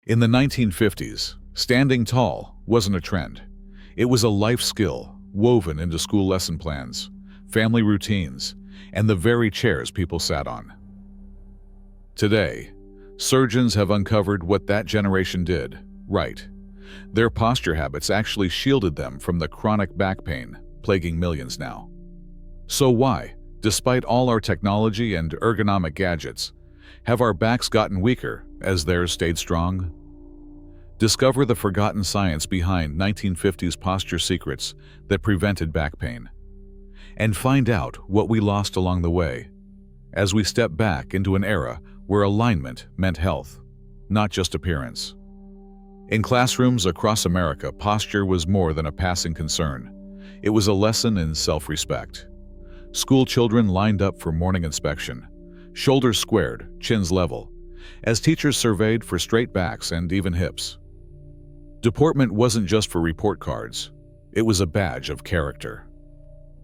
In the 1950s, standing tall wasn't a trend. It was a life skill woven into school lesson plans, family routines, and the very chairs people sat on. Today, surgeons have uncovered what that generation did right. Their posture habits actually shielded them from the chronic back pain plaguing millions now. So why, despite all our technology and ergonomic gadgets, have our backs gotten weaker as theirs stayed strong? Discover the forgotten science behind 1950s posture secrets that prevented back pain. And find out what we lost along the way as we step back into an era where alignment meant health, not just appearance. In classrooms across America, posture was more than a passing concern. It was a lesson in self-respect. School children lined up for morning inspection, shoulders squared, chins level, as teachers surveyed for straight backs and even hips. Deportment wasn't just for report cards. It was a badge of character.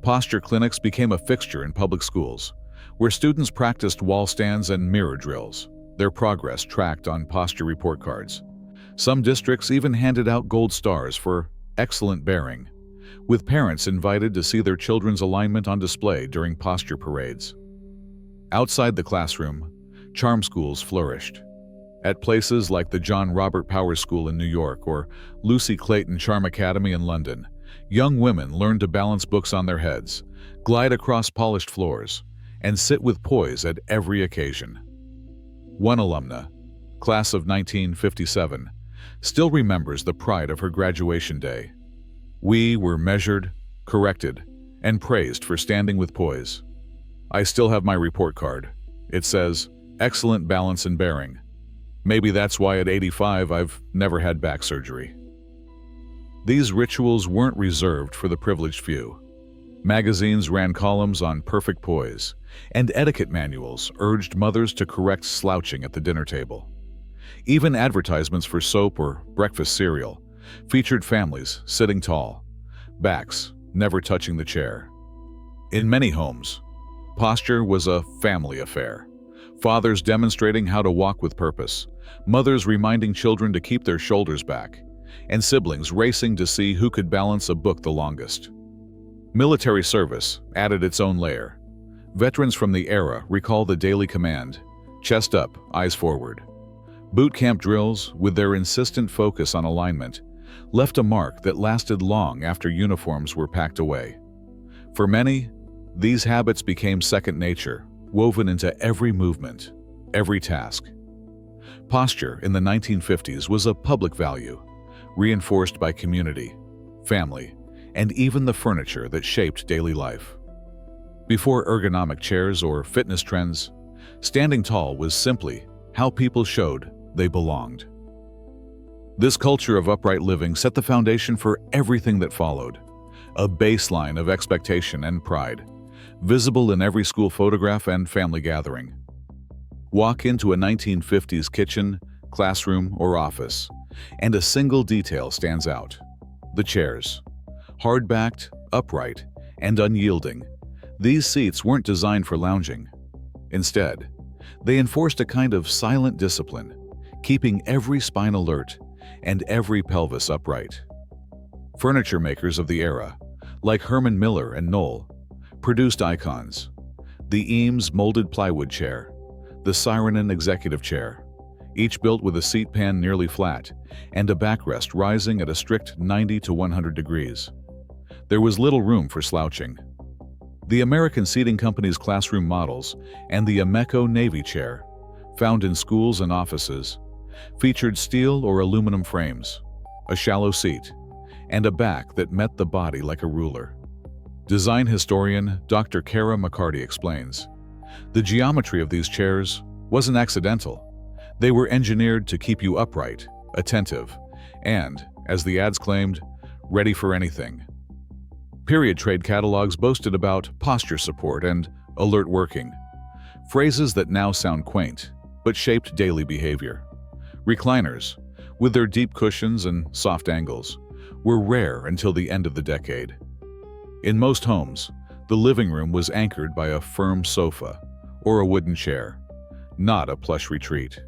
Posture clinics became a fixture in public schools, where students practiced wall stands and mirror drills, their progress tracked on posture report cards. Some districts even handed out gold stars for excellent bearing, with parents invited to see their children's alignment on display during posture parades. Outside the classroom, charm schools flourished. At places like the John Robert Powers School in New York or Lucy Clayton Charm Academy in London, young women learned to balance books on their heads, glide across polished floors, and sit with poise at every occasion. One alumna, class of 1957, still remembers the pride of her graduation day. We were measured, corrected, and praised for standing with poise. I still have my report card. It says, "Excellent balance and bearing." Maybe that's why at 85 I've never had back surgery. These rituals weren't reserved for the privileged few. Magazines ran columns on perfect poise, and etiquette manuals urged mothers to correct slouching at the dinner table. Even advertisements for soap or breakfast cereal featured families sitting tall, backs never touching the chair. In many homes, posture was a family affair. Fathers demonstrating how to walk with purpose, mothers reminding children to keep their shoulders back, and siblings racing to see who could balance a book the longest. Military service added its own layer. Veterans from the era recall the daily command, chest up, eyes forward. Boot camp drills, with their insistent focus on alignment, left a mark that lasted long after uniforms were packed away. For many, these habits became second nature, woven into every movement, every task. Posture in the 1950s was a public value, reinforced by community, family, and even the furniture that shaped daily life. Before ergonomic chairs or fitness trends, standing tall was simply how people showed they belonged. This culture of upright living set the foundation for everything that followed, a baseline of expectation and pride, visible in every school photograph and family gathering. Walk into a 1950s kitchen, classroom, or office, and a single detail stands out: the chairs. Hard-backed, upright, and unyielding, these seats weren't designed for lounging. Instead, they enforced a kind of silent discipline, keeping every spine alert and every pelvis upright. Furniture makers of the era, like Herman Miller and Knoll, produced icons: the Eames molded plywood chair, the Sirenen executive chair, each built with a seat pan nearly flat and a backrest rising at a strict 90 to 100 degrees. There was little room for slouching. The American Seating Company's classroom models and the Ameco Navy chair, found in schools and offices, featured steel or aluminum frames, a shallow seat, and a back that met the body like a ruler. Design historian Dr. Kara McCarty explains, the geometry of these chairs wasn't accidental. They were engineered to keep you upright, attentive, and, as the ads claimed, ready for anything. Period trade catalogs boasted about posture support and alert working, phrases that now sound quaint, but shaped daily behavior. Recliners, with their deep cushions and soft angles, were rare until the end of the decade. In most homes, the living room was anchored by a firm sofa or a wooden chair, not a plush retreat.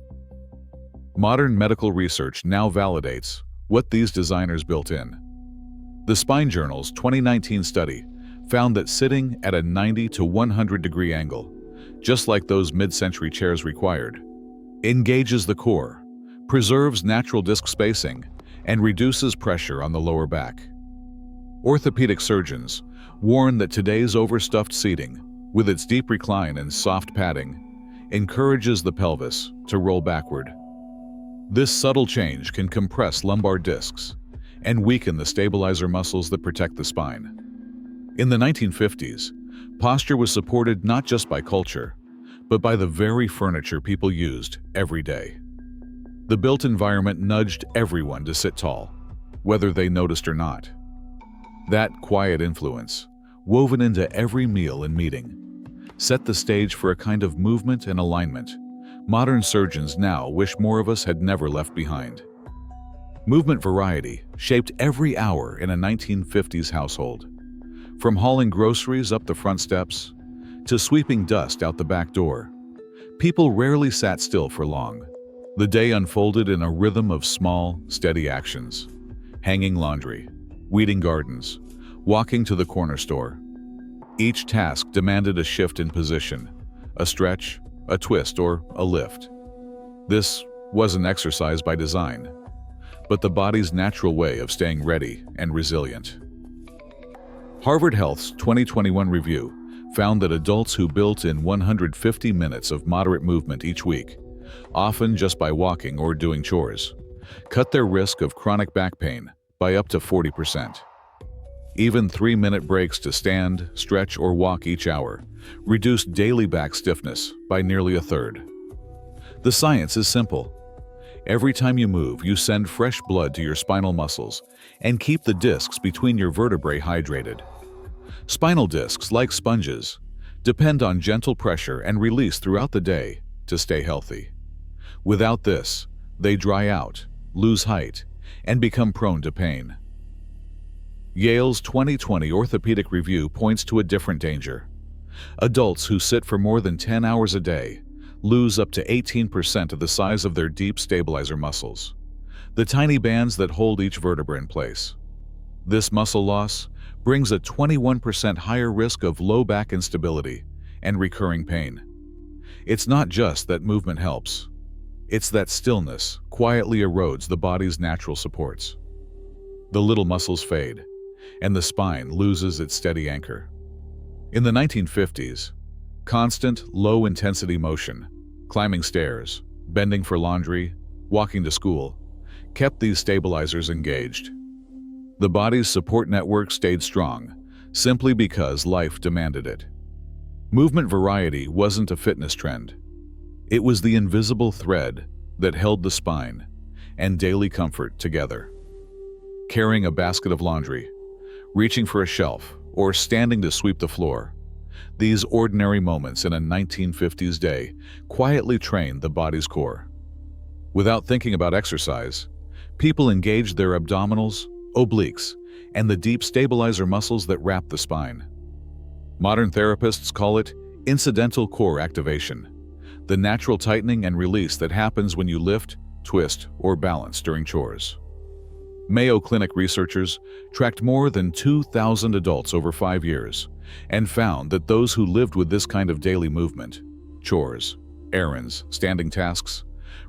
Modern medical research now validates what these designers built in. The Spine Journal's 2019 study found that sitting at a 90 to 100 degree angle, just like those mid-century chairs required, engages the core, preserves natural disc spacing, and reduces pressure on the lower back. Orthopedic surgeons warn that today's overstuffed seating, with its deep recline and soft padding, encourages the pelvis to roll backward. This subtle change can compress lumbar discs and weaken the stabilizer muscles that protect the spine. In the 1950s, posture was supported not just by culture, but by the very furniture people used every day. The built environment nudged everyone to sit tall, whether they noticed or not. That quiet influence, woven into every meal and meeting, set the stage for a kind of movement and alignment modern surgeons now wish more of us had never left behind. Movement variety shaped every hour in a 1950s household. From hauling groceries up the front steps to sweeping dust out the back door, people rarely sat still for long. The day unfolded in a rhythm of small, steady actions: hanging laundry, weeding gardens, walking to the corner store. Each task demanded a shift in position, a stretch, a twist, or a lift. This wasn't exercise by design, but the body's natural way of staying ready and resilient. Harvard Health's 2021 review found that adults who built in 150 minutes of moderate movement each week, often just by walking or doing chores, cut their risk of chronic back pain by up to 40%. Even 3-minute breaks to stand, stretch, or walk each hour reduced daily back stiffness by nearly a third. The science is simple. Every time you move, you send fresh blood to your spinal muscles and keep the discs between your vertebrae hydrated. Spinal discs, like sponges, depend on gentle pressure and release throughout the day to stay healthy. Without this, they dry out, lose height, and become prone to pain. Yale's 2020 orthopedic review points to a different danger. Adults who sit for more than 10 hours a day lose up to 18% of the size of their deep stabilizer muscles, the tiny bands that hold each vertebra in place. This muscle loss brings a 21% higher risk of low back instability and recurring pain. It's not just that movement helps. It's that stillness quietly erodes the body's natural supports. The little muscles fade, and the spine loses its steady anchor. In the 1950s, constant, low-intensity motion, climbing stairs, bending for laundry, walking to school, kept these stabilizers engaged. The body's support network stayed strong, simply because life demanded it. Movement variety wasn't a fitness trend. It was the invisible thread that held the spine and daily comfort together. Carrying a basket of laundry, reaching for a shelf, or standing to sweep the floor, these ordinary moments in a 1950s day quietly trained the body's core. Without thinking about exercise, people engaged their abdominals, obliques, and the deep stabilizer muscles that wrap the spine. Modern therapists call it incidental core activation, the natural tightening and release that happens when you lift, twist, or balance during chores. Mayo Clinic researchers tracked more than 2,000 adults over 5 years and found that those who lived with this kind of daily movement, chores, errands, standing tasks,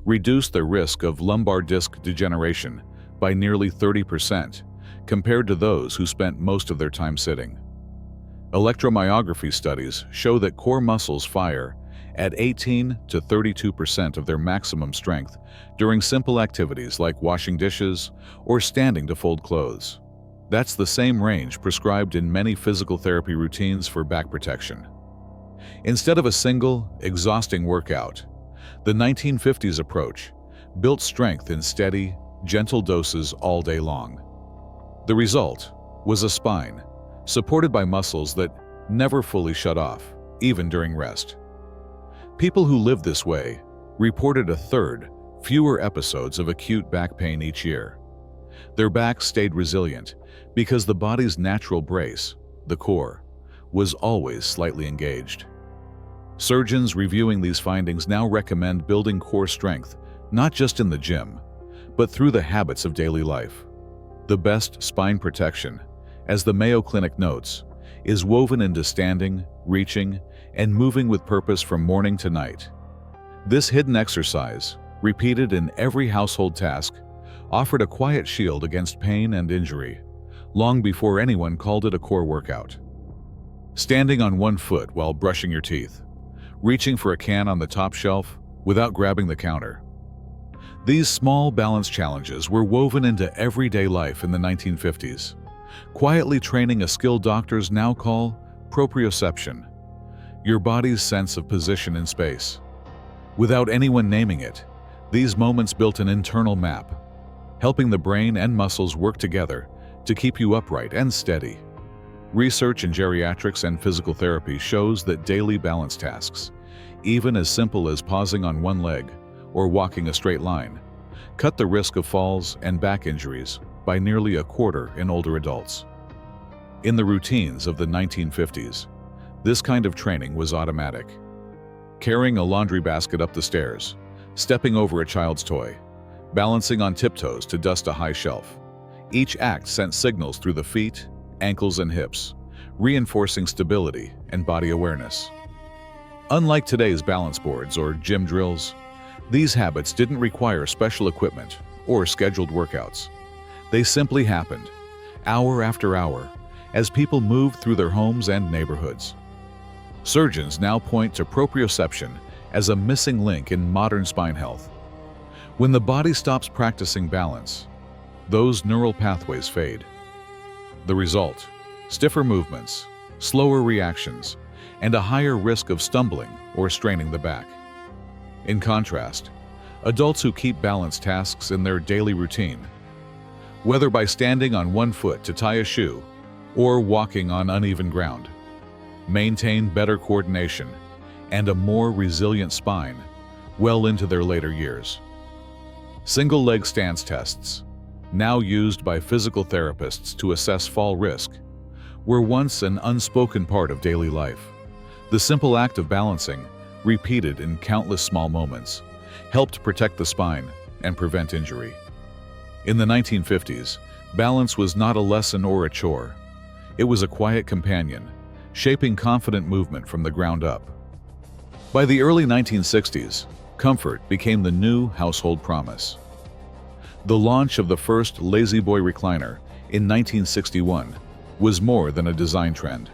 reduced their risk of lumbar disc degeneration by nearly 30% compared to those who spent most of their time sitting. Electromyography studies show that core muscles fire at 18 to 32% of their maximum strength during simple activities like washing dishes or standing to fold clothes. That's the same range prescribed in many physical therapy routines for back protection. Instead of a single, exhausting workout, the 1950s approach built strength in steady, gentle doses all day long. The result was a spine supported by muscles that never fully shut off, even during rest. People who lived this way reported a third fewer episodes of acute back pain each year. Their backs stayed resilient because the body's natural brace, the core, was always slightly engaged. Surgeons reviewing these findings now recommend building core strength not just in the gym, but through the habits of daily life. The best spine protection, as the Mayo Clinic notes, is woven into standing, reaching, and moving with purpose from morning to night. This hidden exercise, repeated in every household task, offered a quiet shield against pain and injury, long before anyone called it a core workout. Standing on one foot while brushing your teeth, reaching for a can on the top shelf without grabbing the counter. These small balance challenges were woven into everyday life in the 1950s, quietly training a skill doctors now call proprioception, your body's sense of position in space. Without anyone naming it, these moments built an internal map, helping the brain and muscles work together to keep you upright and steady. Research in geriatrics and physical therapy shows that daily balance tasks, even as simple as pausing on one leg or walking a straight line, cut the risk of falls and back injuries by nearly a quarter in older adults. In the routines of the 1950s, this kind of training was automatic. Carrying a laundry basket up the stairs, stepping over a child's toy, balancing on tiptoes to dust a high shelf. Each act sent signals through the feet, ankles, and hips, reinforcing stability and body awareness. Unlike today's balance boards or gym drills, these habits didn't require special equipment or scheduled workouts. They simply happened, hour after hour, as people moved through their homes and neighborhoods. Surgeons now point to proprioception as a missing link in modern spine health. When the body stops practicing balance, those neural pathways fade. The result: stiffer movements, slower reactions, and a higher risk of stumbling or straining the back. In contrast, adults who keep balance tasks in their daily routine, whether by standing on one foot to tie a shoe or walking on uneven ground, maintain better coordination and a more resilient spine well into their later years. Single-leg stance tests, now used by physical therapists to assess fall risk, were once an unspoken part of daily life. The simple act of balancing, repeated in countless small moments, helped protect the spine and prevent injury. In the 1950s, balance was not a lesson or a chore. It was a quiet companion, shaping confident movement from the ground up. By the early 1960s, comfort became the new household promise. The launch of the first Lazy Boy recliner in 1961 was more than a design trend.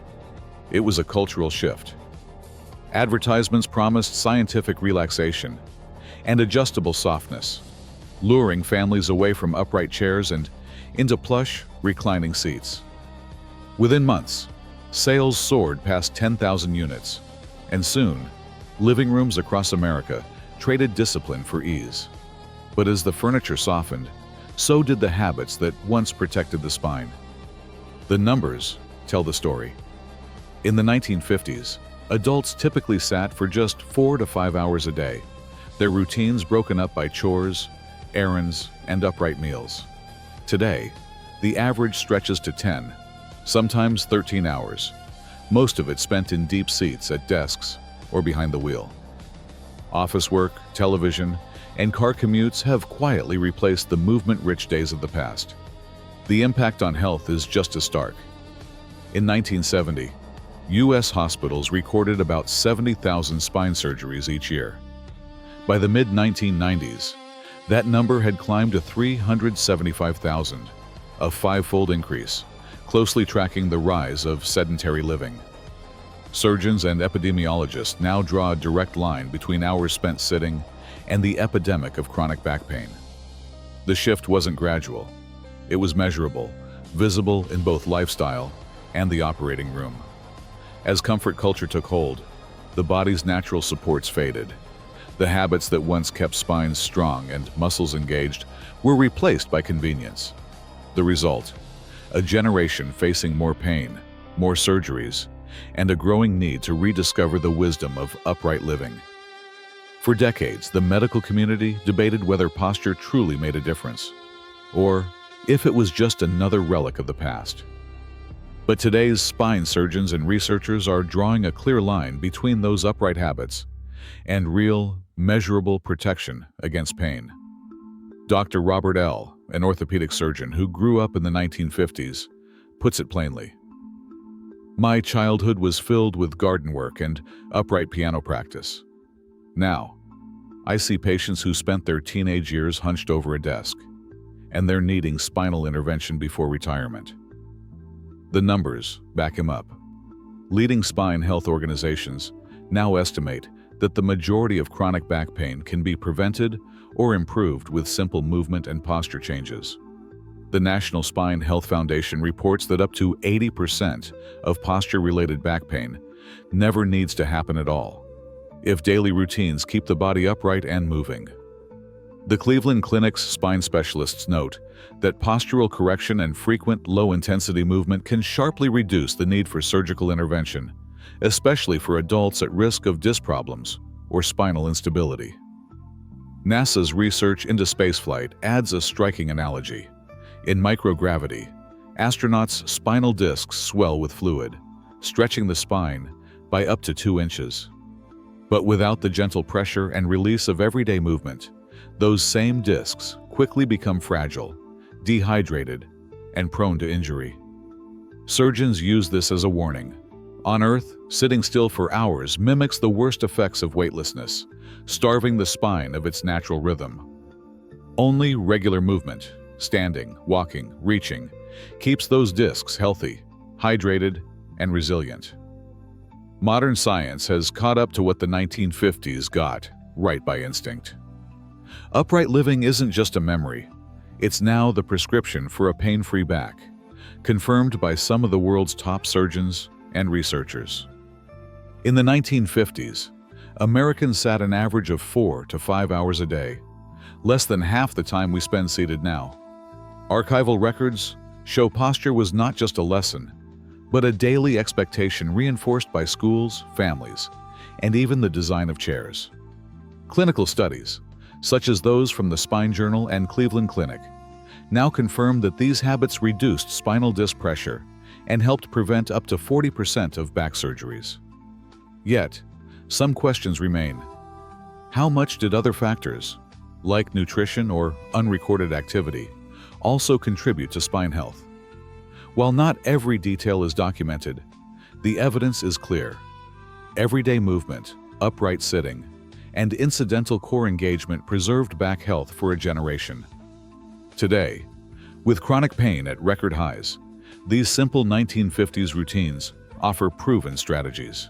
It was a cultural shift. Advertisements promised scientific relaxation and adjustable softness, luring families away from upright chairs and into plush, reclining seats. Within months, sales soared past 10,000 units, and soon, living rooms across America traded discipline for ease. But as the furniture softened, so did the habits that once protected the spine. The numbers tell the story. In the 1950s, adults typically sat for just 4 to 5 hours a day, their routines broken up by chores, errands, and upright meals. Today, the average stretches to 10, sometimes 13 hours, most of it spent in deep seats at desks or behind the wheel. Office work, television, and car commutes have quietly replaced the movement-rich days of the past. The impact on health is just as stark. In 1970, U.S. hospitals recorded about 70,000 spine surgeries each year. By the mid-1990s, that number had climbed to 375,000, a five-fold increase, closely tracking the rise of sedentary living. Surgeons and epidemiologists now draw a direct line between hours spent sitting and the epidemic of chronic back pain. The shift wasn't gradual. It was measurable, visible in both lifestyle and the operating room. As comfort culture took hold, the body's natural supports faded. The habits that once kept spines strong and muscles engaged were replaced by convenience. The result: a generation facing more pain, more surgeries, and a growing need to rediscover the wisdom of upright living. For decades, the medical community debated whether posture truly made a difference, or if it was just another relic of the past. But today's spine surgeons and researchers are drawing a clear line between those upright habits and real, measurable protection against pain. Dr. Robert L., an orthopedic surgeon who grew up in the 1950s, puts it plainly. My childhood was filled with garden work and upright piano practice. Now, I see patients who spent their teenage years hunched over a desk, and they're needing spinal intervention before retirement. The numbers back him up. Leading spine health organizations now estimate that the majority of chronic back pain can be prevented or improved with simple movement and posture changes. The National Spine Health Foundation reports that up to 80% of posture-related back pain never needs to happen at all, if daily routines keep the body upright and moving. The Cleveland Clinic's spine specialists note that postural correction and frequent low-intensity movement can sharply reduce the need for surgical intervention, especially for adults at risk of disc problems or spinal instability. NASA's research into spaceflight adds a striking analogy. In microgravity, astronauts' spinal discs swell with fluid, stretching the spine by up to 2 inches. But without the gentle pressure and release of everyday movement, those same discs quickly become fragile, dehydrated, and prone to injury. Surgeons use this as a warning. On Earth, sitting still for hours mimics the worst effects of weightlessness, starving the spine of its natural rhythm. Only regular movement, standing, walking, reaching, keeps those discs healthy, hydrated, and resilient. Modern science has caught up to what the 1950s got right by instinct. Upright living isn't just a memory. It's now the prescription for a pain-free back, confirmed by some of the world's top surgeons and researchers. In the 1950s, Americans sat an average of 4 to 5 hours a day, less than half the time we spend seated now. Archival records show posture was not just a lesson, but a daily expectation reinforced by schools, families, and even the design of chairs. Clinical studies, such as those from the Spine Journal and Cleveland Clinic, now confirm that these habits reduced spinal disc pressure and helped prevent up to 40% of back surgeries. Yet, some questions remain. How much did other factors, like nutrition or unrecorded activity, also contribute to spine health? While not every detail is documented, the evidence is clear. Everyday movement, upright sitting, and incidental core engagement preserved back health for a generation. Today, with chronic pain at record highs, these simple 1950s routines offer proven strategies.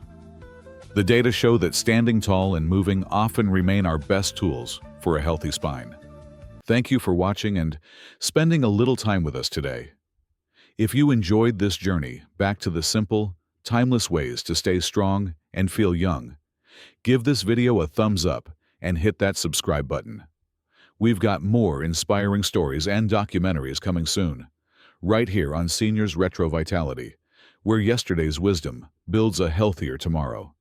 The data show that standing tall and moving often remain our best tools for a healthy spine. Thank you for watching and spending a little time with us today. If you enjoyed this journey back to the simple, timeless ways to stay strong and feel young, give this video a thumbs up and hit that subscribe button. We've got more inspiring stories and documentaries coming soon, right here on Seniors Retro Vitality, where yesterday's wisdom builds a healthier tomorrow.